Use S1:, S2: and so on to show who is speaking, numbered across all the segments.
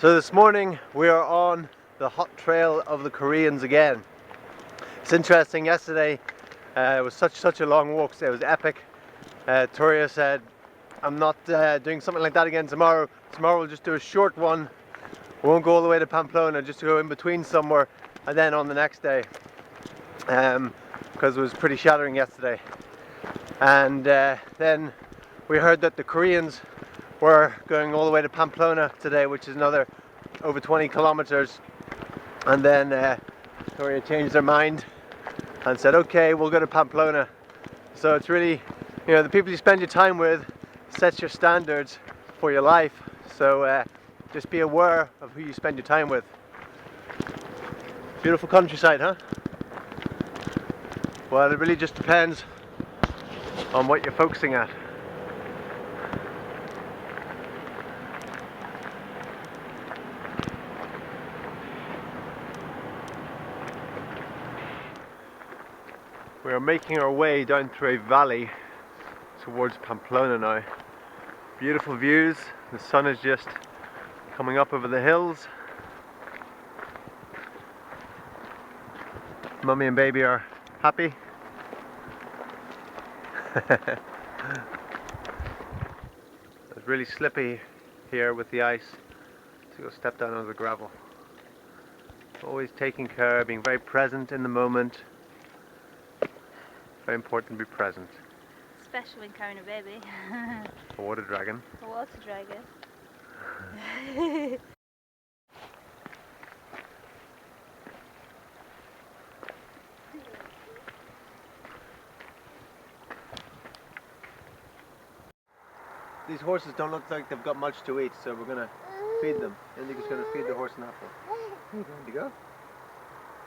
S1: So this morning we are on the hot trail of the Koreans again. It's interesting, yesterday it was such a long walk, so it was epic. Toria said, I'm not doing something like that again tomorrow. Tomorrow we'll just do a short one. We won't go all the way to Pamplona, just to go in between somewhere and then on the next day. Because it was pretty shattering yesterday. And then we heard that the Koreans were going all the way to Pamplona today, which is another over 20 kilometers. And then Toria changed their mind and said, okay, we'll go to Pamplona. So it's really, you know, the people you spend your time with sets your standards for your life. So just be aware of who you spend your time with. Beautiful countryside, huh? Well, it really just depends on what you're focusing at. We are making our way down through a valley towards Pamplona now. Beautiful views, the sun is just coming up over the hills. Mummy and baby are happy. It's really slippy here with the ice, so you'll step down on the gravel. Always taking care, being very present in the moment. Very important to be present.
S2: Especially when carrying a baby.
S1: A water dragon.
S2: A water dragon.
S1: These horses don't look like they've got much to eat, so we're gonna feed them. Indigo's gonna feed the horse an apple. Here you go, Indigo.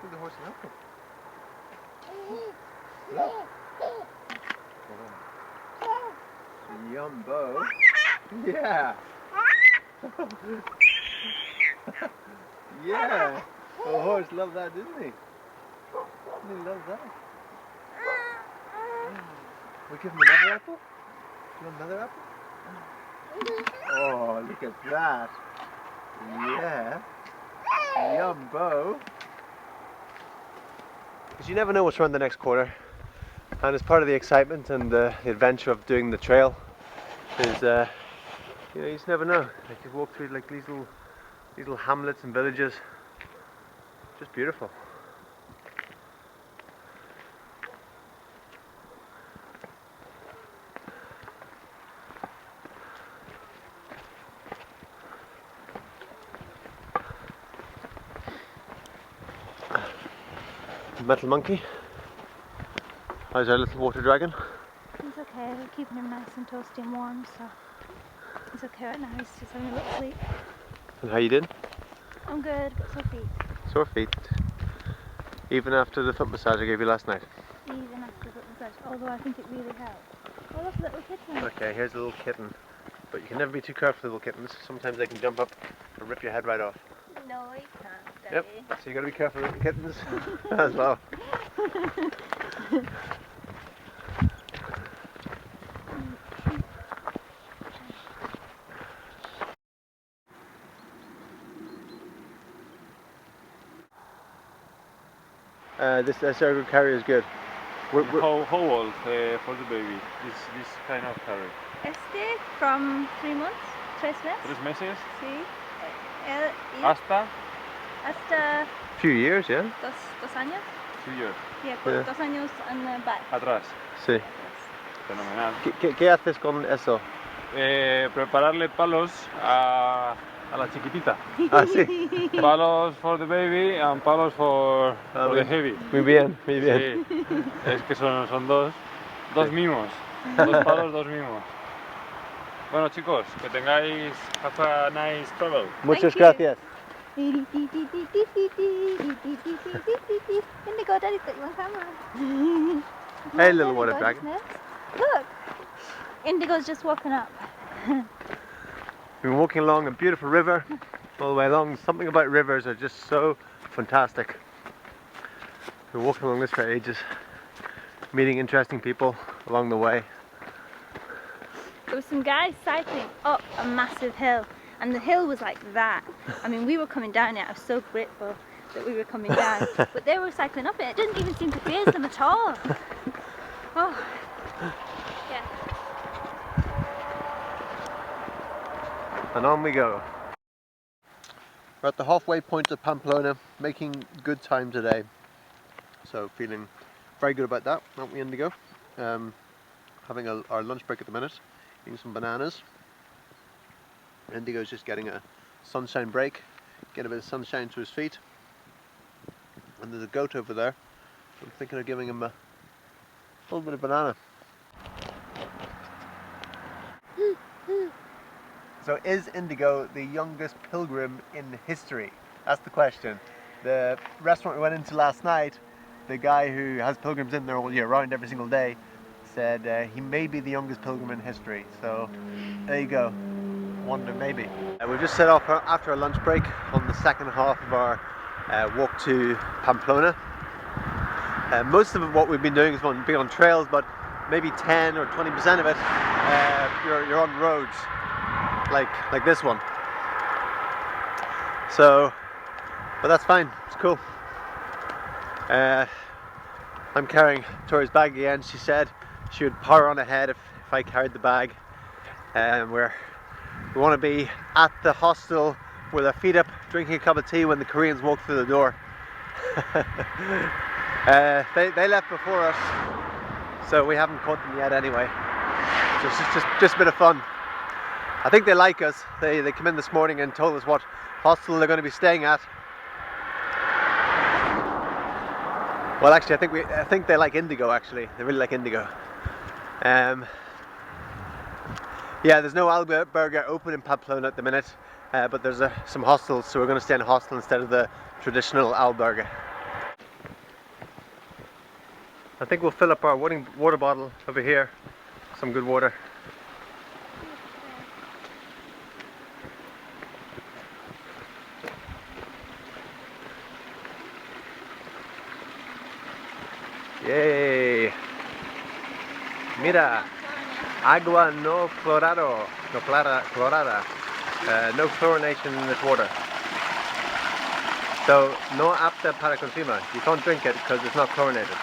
S1: Feed the horse an apple. Look. Oh. Yumbo. Yeah. Yeah. The horse loved that, didn't he? He loved that. We give him another apple? You want another apple? Oh, look at that. Yeah. Yumbo. Because you never know what's around the next corner. And as part of the excitement and the adventure of doing the trail is, you know, you just never know. Like you walk through like these little hamlets and villages. Just beautiful. Metal monkey. How's our little water dragon?
S2: He's okay, we're keeping him nice and toasty and warm, so he's okay right now, he's just having a little sleep.
S1: And how you doing?
S2: I'm good, got sore feet.
S1: Sore feet. Even after the foot massage I gave you last night?
S2: Even after the foot massage, although I think it really helped. Oh, look, a little kitten.
S1: Okay, here's a little kitten. But you can never be too careful with little kittens. Sometimes they can jump up and rip your head right off.
S2: No, he can't, Daddy.
S1: Yep, so you got to be careful with the kittens as well. This ergo carrier is good.
S3: How old for the baby this kind of carrier?
S2: Este, from 3 months, 3 meses.
S3: 3 meses?
S2: Sí.
S3: Hasta?
S2: Hasta
S1: Few years, yeah?
S2: dos años.
S3: 2 years.
S2: Yeah,
S1: Yeah.
S2: 2 años and back.
S3: Atrás.
S1: Sí.
S3: Fenomenal.
S1: ¿Qué haces con eso?
S3: Prepararle palos a la chiquitita.
S1: Ah, sí.
S3: Palos for the baby and palos for the heavy.
S1: Muy bien, muy bien.
S3: Sí. Es que son dos mimos. 2 palos, 2 mimos. Bueno chicos, que tengáis have a nice travel.
S1: Muchas
S2: Thank you.
S1: gracias.
S2: Indigo, Daddy's got you on camera.
S1: Hey, little water
S2: Indigo,
S1: dragon.
S2: Look, Indigo's just walking up.
S1: We've been walking along a beautiful river all the way along. Something about rivers are just so fantastic. We've been walking along this for ages, meeting interesting people along the way.
S2: There were some guys cycling up a massive hill and the hill was like that. I mean, we were coming down it. I was so grateful that we were coming down, but they were cycling up it. It didn't even seem to faze them at all. Oh, yeah.
S1: And on we go. We're at the halfway point of Pamplona, making good time today. So feeling very good about that, aren't we, Indigo? Having our lunch break at the minute, eating some bananas. Indigo's just getting a sunshine break, getting a bit of sunshine to his feet. And there's a goat over there. I'm thinking of giving him a little bit of banana. So is Indigo the youngest pilgrim in history? That's the question. The restaurant we went into last night, the guy who has pilgrims in there all year round, every single day, said he may be the youngest pilgrim in history. So there you go. Wonder maybe. We've just set off after a lunch break on the second half of our walk to Pamplona. Most of what we've been doing is being on trails, but maybe 10 or 20% of it you're on roads. Like this one. So, but that's fine, it's cool. I'm carrying Tori's bag again. She said she would power on ahead if I carried the bag. We want to be at the hostel with our feet up, drinking a cup of tea when the Koreans walk through the door. They left before us, so we haven't caught them yet anyway. Just a bit of fun. I think they like us. They come in this morning and told us what hostel they're going to be staying at. Well, actually, I think they like Indigo. Actually, they really like Indigo. Yeah, there's no albergue open in Pamplona at the minute, but there's some hostels, so we're going to stay in a hostel instead of the traditional albergue. I think we'll fill up our water bottle over here. Some good water. Yay! Mira, agua no clorado, clorada, no chlorination in this water. So no apta para consumo. You can't drink it because it's not chlorinated.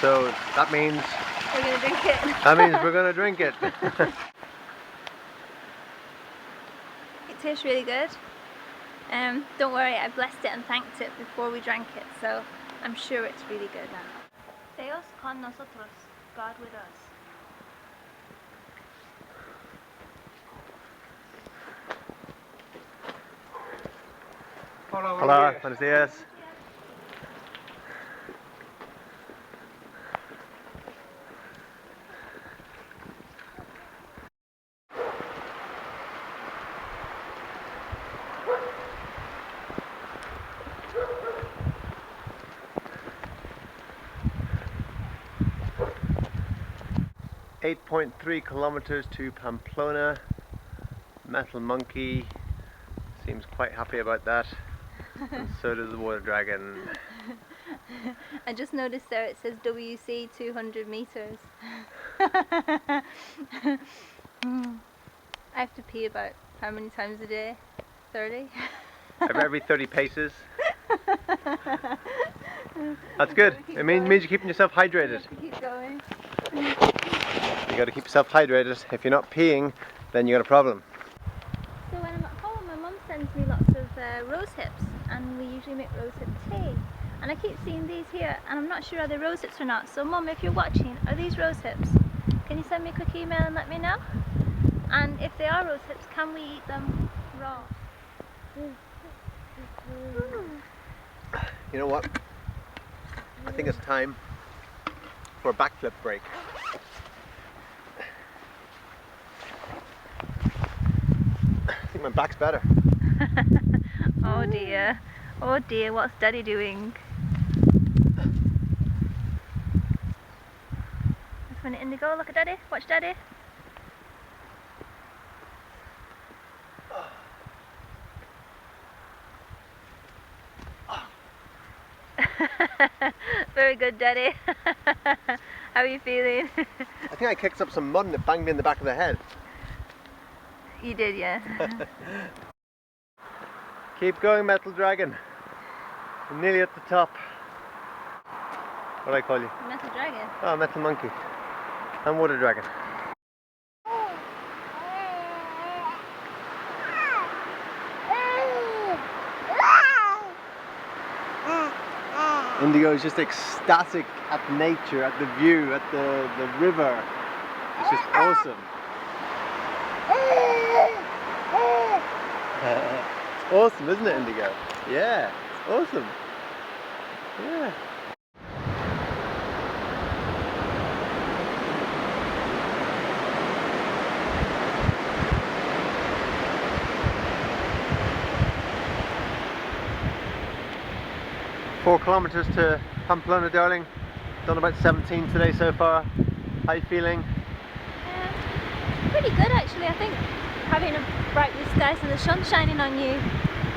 S1: So that means
S2: we're gonna drink it.
S1: That means we're gonna drink it.
S2: It tastes really good. Don't worry, I blessed it and thanked it before we drank it, so I'm sure it's really good now. Dios con nosotros, God with us.
S1: Hola, buenos días. .3 kilometers to Pamplona. Metal Monkey seems quite happy about that, and so does the water dragon.
S2: I just noticed there it says WC 200 meters. I have to pee about how many times a day? 30?
S1: Every 30 paces. That's good. It means you're keeping yourself hydrated.
S2: Keep going.
S1: You got to keep yourself hydrated. If you're not peeing, then you got a problem.
S2: So when I'm at home, my mum sends me lots of rose hips, and we usually make rose hip tea. And I keep seeing these here, and I'm not sure are they rose hips or not. So Mum, if you're watching, are these rose hips? Can you send me a quick email and let me know? And if they are rose hips, can we eat them raw?
S1: You know what? I think it's time for a backflip break. I think my back's better.
S2: Oh dear. Oh dear, what's Daddy doing? This one Indigo, look at Daddy, watch Daddy. Very good, Daddy. How are you feeling?
S1: I think I kicked up some mud and it banged me in the back of the head.
S2: You did, yeah.
S1: Keep going, Metal Dragon. I'm nearly at the top. What do I call you?
S2: Metal Dragon.
S1: Oh, Metal Monkey. And Water Dragon. Indigo is just ecstatic at nature, at the view, at the river. It's just awesome. It's awesome, isn't it, Indigo? Yeah, it's awesome. Yeah. Four kilometers to Pamplona, darling. Done about 17 today so far. How you feeling?
S2: Pretty good actually. I think having a bright blue skies and the sun shining on you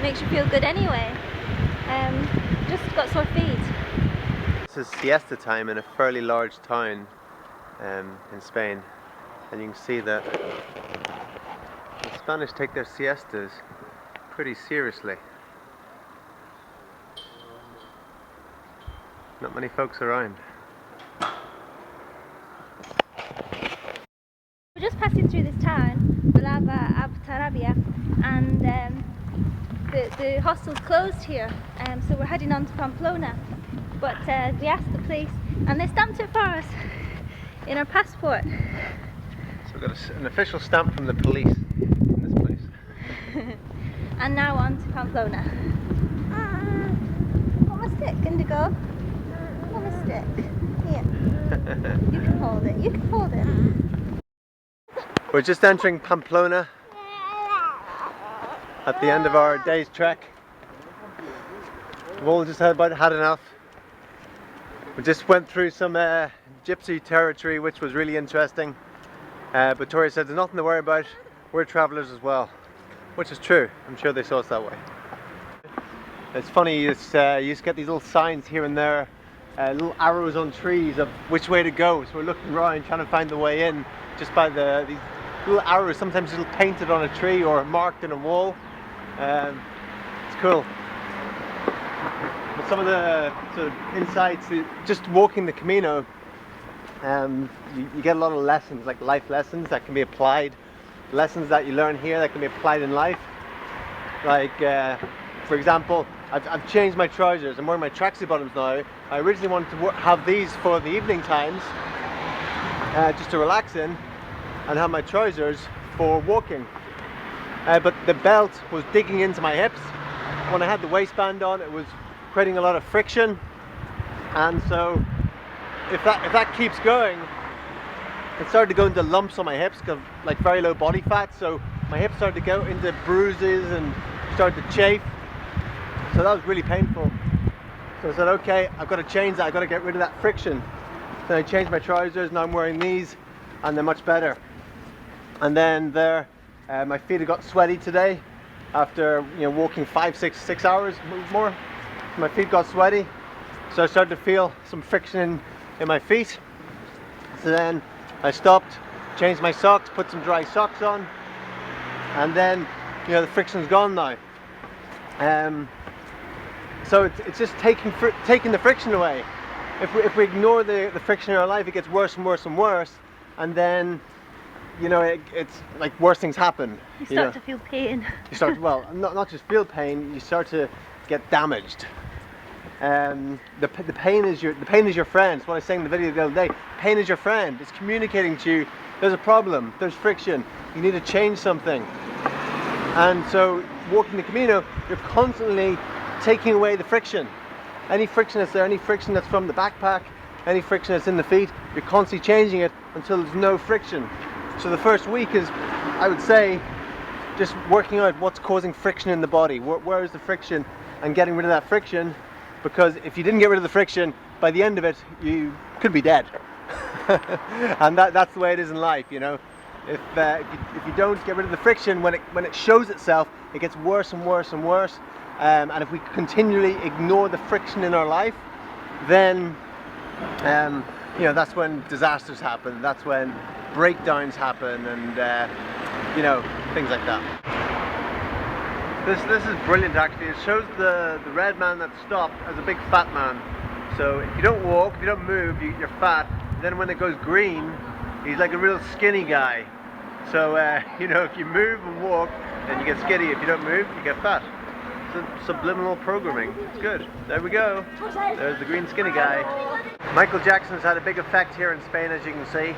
S2: makes you feel good anyway. Just got sore feet.
S1: This is siesta time in a fairly large town in Spain, and you can see that the Spanish take their siestas pretty seriously. Not many folks around.
S2: We're just passing through this town, Balava Abtarabia, and the hostel's closed here, so we're heading on to Pamplona. But we asked the police, and they stamped it for us in our passport.
S1: So we've got an official stamp from the police in this place.
S2: And now on to Pamplona. Want a stick, Indigo? Want a stick? Here. You can hold it. You can hold it.
S1: We're just entering Pamplona at the end of our day's trek. We've all just had enough. We just went through some gypsy territory, which was really interesting. But Tori said there's nothing to worry about. We're travellers as well, which is true. I'm sure they saw us that way. It's funny, you used to get these little signs here and there, little arrows on trees of which way to go. So we're looking around trying to find the way in just by these little arrows, sometimes little painted on a tree or marked in a wall. It's cool. But some of the sort of insights, just walking the Camino, you get a lot of lessons, like life lessons that can be applied, lessons that you learn here that can be applied in life. Like, for example, I've changed my trousers. I'm wearing my tracksuit bottoms now. I originally wanted to have these for the evening times, just to relax in, and have my trousers for walking. But the belt was digging into my hips. When I had the waistband on, it was creating a lot of friction, and so if that keeps going, it started to go into lumps on my hips because like very low body fat, so my hips started to go into bruises and started to chafe. So that was really painful. So I said, okay, I've got to change that. I've got to get rid of that friction. So I changed my trousers. Now I'm wearing these, and they're much better. And then my feet have got sweaty today after walking 6 hours more. My feet got sweaty, so I started to feel some friction in my feet. So then I stopped, changed my socks, put some dry socks on, and then the friction's gone now. So it's just taking the friction away. If we ignore the friction in our life, it gets worse and worse and worse, and then it's like worse things happen.
S2: You start to feel pain.
S1: You start, well, not just feel pain. You start to get damaged. The pain is your friend. It's what I was saying in the video the other day. Pain is your friend. It's communicating to you. There's a problem. There's friction. You need to change something. And so, walking the Camino, you're constantly taking away the friction. Any friction that's there, any friction that's from the backpack, any friction that's in the feet, you're constantly changing it until there's no friction. So the first week is, I would say, just working out what's causing friction in the body. Where is the friction, and getting rid of that friction, because if you didn't get rid of the friction, by the end of it, you could be dead. And that's the way it is in life, If you don't get rid of the friction, when it shows itself, it gets worse and worse and worse. And if we continually ignore the friction in our life, then that's when disasters happen. That's when breakdowns happen, and things like that. This is brilliant actually. It shows the red man that stopped as a big fat man. So if you don't walk, if you don't move, you're fat. Then when it goes green, he's like a real skinny guy. So you know, if you move and walk, then you get skinny. If you don't move, you get fat. So subliminal programming. It's good. There we go. There's the green skinny guy. Michael Jackson's had a big effect here in Spain, as you can see.